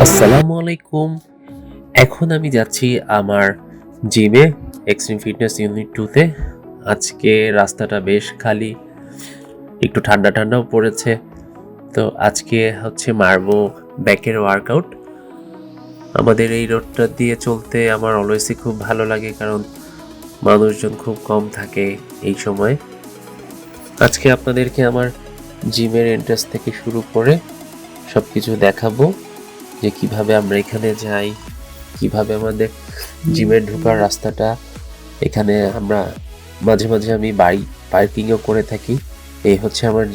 আসসালামু আলাইকুম। এখন আমি যাচ্ছি আমার জিমে, এক্সট্রিম ফিটনেস ইউনিট 2-তে। আজকে রাস্তাটা বেশ খালি, একটু ঠান্ডা ঠান্ডাও পড়েছে। তো আজকে হচ্ছে মারবো ব্যাকের ওয়ার্কআউট। আমাদের এই রোডটা দিয়ে চলতে আমার অলওয়েজই খুব ভালো লাগে, কারণ মানুষজন খুব কম থাকে এই সময়। আজকে আপনাদেরকে আমার জিমের এন্ট্রান্স থেকে শুরু করে সব কিছু দেখাবো, যে কিভাবে আমরা এখানে যাই, কিভাবে আমাদের জিমে ঢোকার রাস্তাটা। এখানে আমরা মাঝে মাঝে আমি পার্কিংও করে থাকি। এই হচ্ছে আমার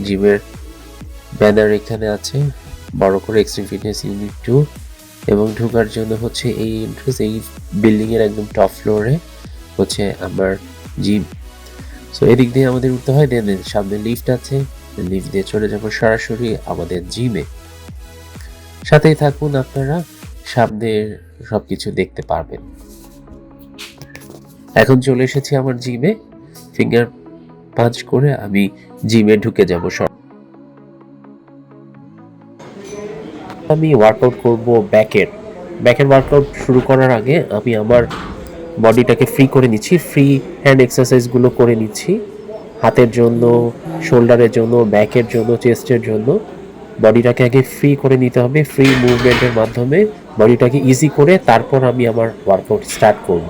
জিমের ব্যানার এখানে আছে বড় করে, এক্সট্রিম ফিটনেস ইউনিট 2। এবং ঢোকার জন্য হচ্ছে এই এন্ট্রেন্স, এই বিল্ডিংয়ের একদম টপ ফ্লোরে হচ্ছে আমার জিম। সো এদিক দিয়ে আমাদের উঠতে হয়, দেন সামনে লিফট আছে, লিফট দিয়ে চলে যাবো সরাসরি আমাদের জিমে। সাথেই থাকুন, আপনারা সামনের সবকিছু দেখতে পারবেন। এখন চলে এসেছি আমার জিমে। ফিঙ্গার পাঞ্চ করে আমি জিমে ঢুকে যাব। আমি ওয়ার্কআউট করব ব্যাকের ওয়ার্কআউট শুরু করার আগে আমি আমার বডিটাকে ফ্রি করে নিচ্ছি, ফ্রি হ্যান্ড এক্সারসাইজগুলো করে নিচ্ছি। হাতের জন্য, শোল্ডারের জন্য, ব্যাকের জন্য, চেস্টের জন্য বডিটাকে আগে ফ্রি করে নিতে হবে। ফ্রি মুভমেন্টের মাধ্যমে বডিটাকে ইজি করে তারপর আমি আমার ওয়ার্কআউট স্টার্ট করব।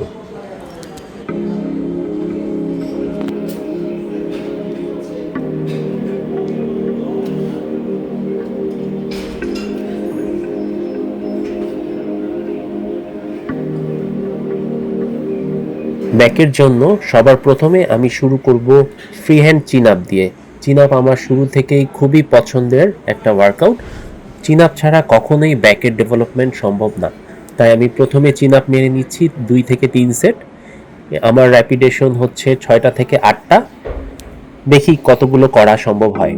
ব্যাকের জন্য সবার প্রথমে আমি শুরু করব ফ্রি হ্যান্ড চিন আপ দিয়ে। চিন আপ আমার শুরু থেকেই খুবই পছন্দের একটা ওয়ার্কআউট। চিন আপ ছাড়া কখনোই ব্যাকের ডেভেলপমেন্ট সম্ভব না। তাই আমি প্রথমে চিন আপ মেরে নিচ্ছি 2 থেকে 3 সেট। আমার র্যাপিডেশন হচ্ছে 6টা থেকে 8টা। দেখি কতগুলো করা সম্ভব হয়।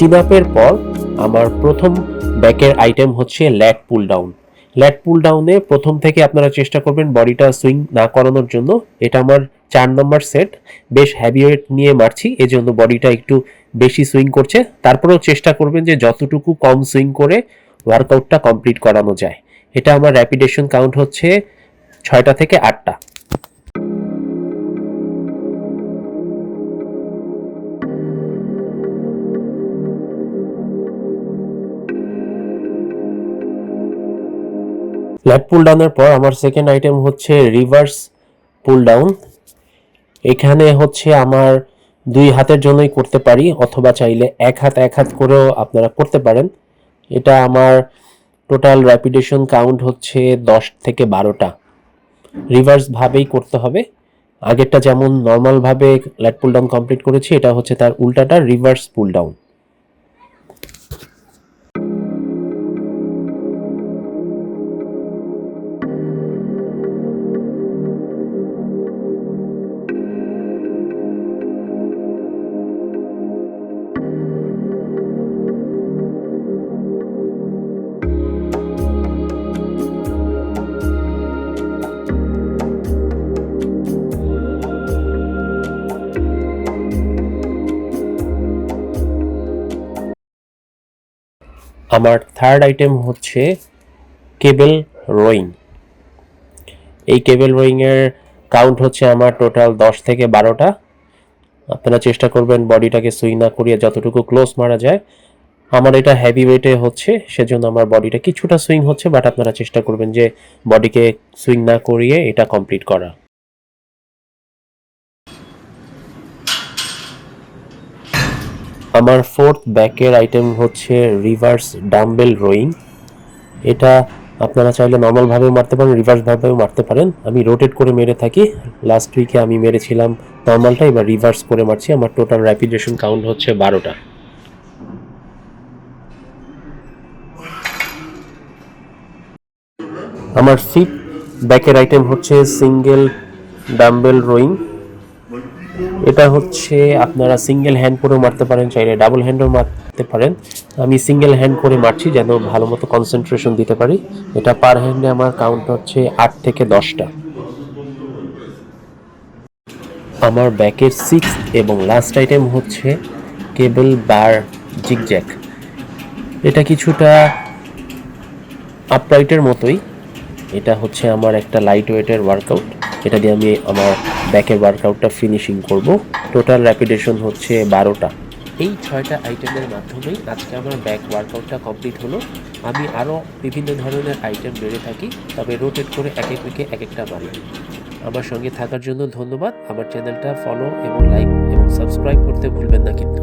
চিন আপের পর আমার প্রথম ব্যাকের আইটেম হচ্ছে ল্যাট পুল ডাউন। ল্যাট পুল ডাউনে প্রথম থেকে আপনারা চেষ্টা করবেন বডিটা সুইং না করানোর জন্য। এটা আমার 4 নম্বর সেট। বেশ হ্যাভি ওয়েট নিয়ে মারছি, এজন্য বডিটা একটু বেশি সুইং করছে। তারপরেও চেষ্টা করবেন যে যতটুকু কম সুইং করে ওয়ার্কআউটটা কমপ্লিট করানো যায়। এটা আমার র্যাপিডেশন কাউন্ট হচ্ছে 6টা থেকে 8টা। ল্যাট পুল ডাউনের পর আমার সেকেন্ড আইটেম হচ্ছে রিভার্স পুল ডাউন। এখানে হচ্ছে আমার 2 হাতের জন্যই করতে পারি, অথবা চাইলে এক হাত করেও আপনারা করতে পারেন। এটা আমার টোটাল র্যাপিডেশন কাউন্ট হচ্ছে 10 থেকে 12টা। রিভার্স ভাবেই করতে হবে। আগেরটা যেমন নর্মালভাবে ল্যাট পুল ডাউন কমপ্লিট করেছি, এটা হচ্ছে তার উল্টাটা, রিভার্স পুল ডাউন। আমার থার্ড আইটেম হচ্ছে কেবল রোয়িং। এই কেবল রোয়িংয়ের কাউন্ট হচ্ছে আমার টোটাল 10 থেকে 12টা। আপনারা চেষ্টা করবেন বডিটাকে সুইং না করিয়ে যতটুকু ক্লোজ মারা যায়। আমার এটা হেভি ওয়েটে হচ্ছে, সেজন্য আমার বডিটা কিছুটা সুইং হচ্ছে, বাট আপনারা চেষ্টা করবেন যে বডিকে সুইং না করিয়ে এটা কমপ্লিট করা। আমার ফোর্থ ব্যাকের আইটেম হচ্ছে রিভার্স ডাম্বেল রোয়িং। এটা আপনারা চাইলে নর্মালভাবেও মারতে পারেন, রিভার্সভাবেও মারতে পারেন। আমি রোটেট করে মেরে থাকি। লাস্ট উইকে আমি মেরেছিলাম নর্মালটা, এবার রিভার্স করে মারছি। আমার টোটাল র্যাপিডেশন কাউন্ট হচ্ছে 12টা। আমার ফিফথ ব্যাকের আইটেম হচ্ছে সিঙ্গেল ডাম্বেল রোয়িং। এটা হচ্ছে আপনারা সিঙ্গেল হ্যান্ড করেও মারতে পারেন, চাইলে ডাবল হ্যান্ডও মারতে মারতে পারেন। আমি সিঙ্গেল হ্যান্ড করে মারছি যেন ভালো মতো কনসেন্ট্রেশন দিতে পারি। এটা পার হ্যান্ডে আমার কাউন্ট হচ্ছে 8 থেকে 10টা। আমার ব্যাকের সিক্স এবং লাস্ট আইটেম হচ্ছে কেবল বার জিগজ্যাক। এটা কিছুটা আপরাইটের মতোই। এটা হচ্ছে আমার একটা লাইট ওয়েটের ওয়ার্কআউট। এটা দিয়ে আমি আমার ব্যাকের ওয়ার্কআউটটা ফিনিশিং করব। টোটাল র্যাপিটেশন হচ্ছে 12টা। এই 6টা আইটেমের মাধ্যমেই আজকে আমার ব্যাক ওয়ার্কআউটটা কমপ্লিট হলো। আমি আরও বিভিন্ন ধরনের আইটেম বেড়ে থাকি, তবে রোটেট করে এক এক উইকে এক একটা মারি। আমার সঙ্গে থাকার জন্য ধন্যবাদ। আমার চ্যানেলটা ফলো এবং লাইক এবং সাবস্ক্রাইব করতে ভুলবেন না কিন্তু।